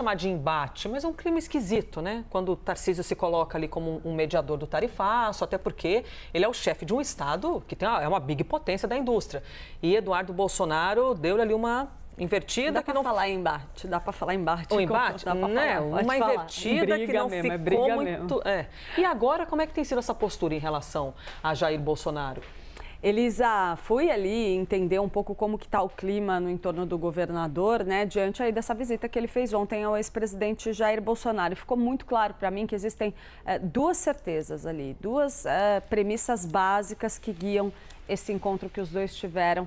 chamar de embate, mas é um clima esquisito, né? Quando o Tarcísio se coloca ali como um mediador do tarifaço, até porque ele é o chefe de um estado que é uma big potência da indústria. E Eduardo Bolsonaro deu-lhe ali uma invertida. Dá para falar embate, dá para falar embate. Um embate? Dá pra né? falar, uma invertida que não mesmo, ficou muito... E agora, como é que tem sido essa postura em relação a Jair Bolsonaro? Elisa, fui ali entender um pouco como que está o clima no entorno do governador, né, diante aí dessa visita que ele fez ontem ao ex-presidente Jair Bolsonaro. Ficou muito claro para mim que existem duas certezas ali, duas premissas básicas que guiam esse encontro que os dois tiveram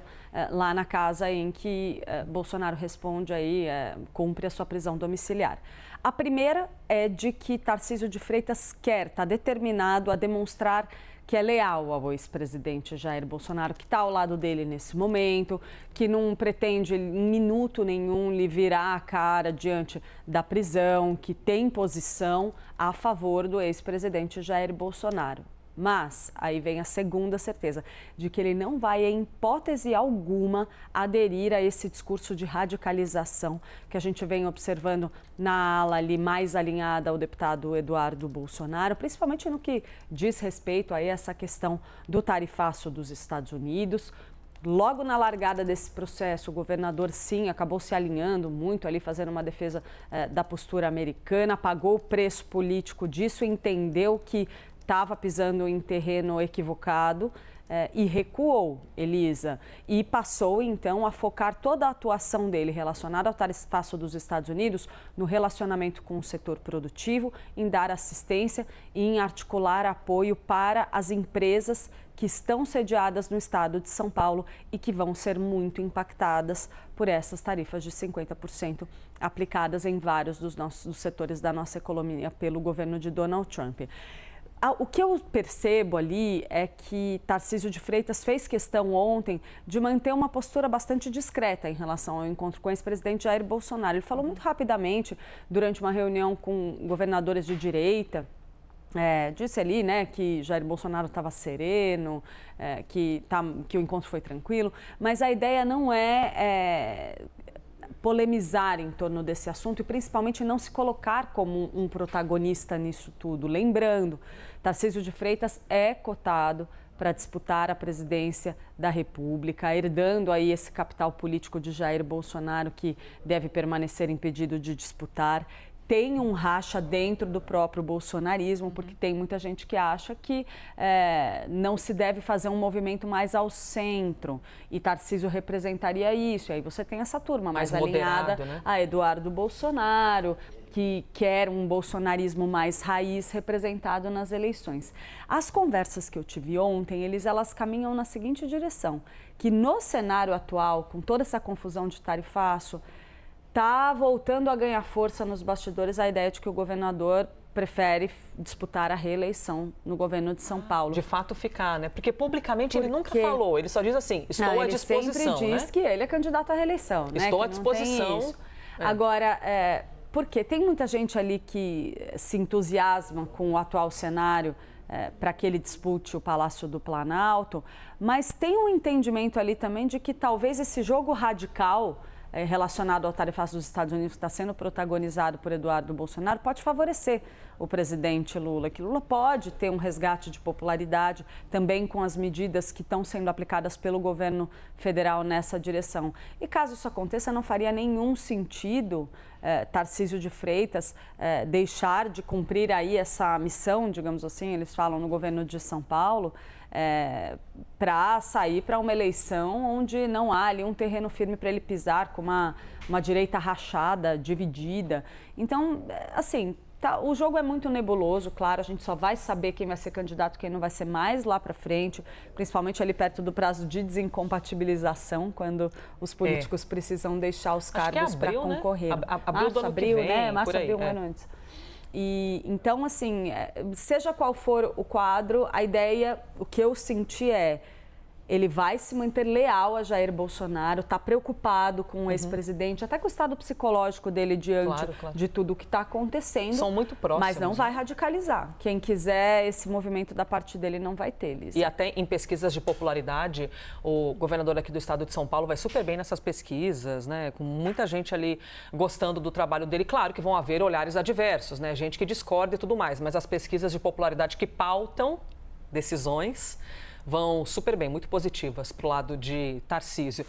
lá na casa em que Bolsonaro responde aí, cumpre a sua prisão domiciliar. A primeira é de que Tarcísio de Freitas está determinado a demonstrar que é leal ao ex-presidente Jair Bolsonaro, que está ao lado dele nesse momento, que não pretende em minuto nenhum lhe virar a cara diante da prisão, que tem posição a favor do ex-presidente Jair Bolsonaro. Mas aí vem a segunda certeza, de que ele não vai, em hipótese alguma, aderir a esse discurso de radicalização que a gente vem observando na ala ali mais alinhada ao deputado Eduardo Bolsonaro, principalmente no que diz respeito a essa questão do tarifaço dos Estados Unidos. Logo na largada desse processo, o governador, sim, acabou se alinhando muito ali, fazendo uma defesa da postura americana, pagou o preço político disso, entendeu que estava pisando em terreno equivocado e recuou, Elisa, e passou então a focar toda a atuação dele relacionada ao tarifaço dos Estados Unidos no relacionamento com o setor produtivo, em dar assistência e em articular apoio para as empresas que estão sediadas no estado de São Paulo e que vão ser muito impactadas por essas tarifas de 50% aplicadas em vários dos setores da nossa economia pelo governo de Donald Trump. O que eu percebo ali é que Tarcísio de Freitas fez questão ontem de manter uma postura bastante discreta em relação ao encontro com o ex-presidente Jair Bolsonaro. Ele falou muito rapidamente, durante uma reunião com governadores de direita, disse ali, né, que Jair Bolsonaro estava sereno, que o encontro foi tranquilo, mas a ideia não é polemizar em torno desse assunto e principalmente não se colocar como um protagonista nisso tudo. Lembrando, Tarcísio de Freitas é cotado para disputar a presidência da República, herdando aí esse capital político de Jair Bolsonaro, que deve permanecer impedido de disputar. Tem um racha dentro do próprio bolsonarismo, porque tem muita gente que acha que não se deve fazer um movimento mais ao centro. E Tarcísio representaria isso. E aí você tem essa turma mais alinhada, né, a Eduardo Bolsonaro, que quer um bolsonarismo mais raiz representado nas eleições. As conversas que eu tive ontem, elas caminham na seguinte direção, que no cenário atual, com toda essa confusão de tarifaço, está voltando a ganhar força nos bastidores a ideia de que o governador prefere disputar a reeleição no governo de São Paulo. De fato ficar, né? Porque publicamente ele nunca falou, ele só diz assim, estou à disposição. Ele sempre diz que ele é candidato à reeleição, né? Estou à disposição. Agora, porque tem muita gente ali que se entusiasma com o atual cenário para que ele dispute o Palácio do Planalto, mas tem um entendimento ali também de que talvez esse jogo radical relacionado ao tarifaço dos Estados Unidos, que está sendo protagonizado por Eduardo Bolsonaro, pode favorecer o presidente Lula, que Lula pode ter um resgate de popularidade também com as medidas que estão sendo aplicadas pelo governo federal nessa direção. E caso isso aconteça, não faria nenhum sentido Tarcísio de Freitas deixar de cumprir aí essa missão, digamos assim, eles falam no governo de São Paulo, para sair para uma eleição onde não há ali um terreno firme para ele pisar, com uma direita rachada, dividida. Então, assim, o jogo é muito nebuloso, claro, a gente só vai saber quem vai ser candidato, quem não vai ser mais lá para frente, principalmente ali perto do prazo de desincompatibilização, quando os políticos precisam deixar os cargos para concorrer. Né? Abril do ano que vem, né? Março, abril, um ano antes. E, então, assim, seja qual for o quadro, a ideia, o que eu senti ele vai se manter leal a Jair Bolsonaro, está preocupado com o ex-presidente, até com o estado psicológico dele diante de tudo o que está acontecendo. São muito próximos. Mas não vai radicalizar. Quem quiser esse movimento da parte dele não vai ter, Lisa. E até em pesquisas de popularidade, o governador aqui do estado de São Paulo vai super bem nessas pesquisas, né? Com muita gente ali gostando do trabalho dele. Claro que vão haver olhares adversos, né? Gente que discorda e tudo mais, mas as pesquisas de popularidade que pautam decisões vão super bem, muito positivas para o lado de Tarcísio.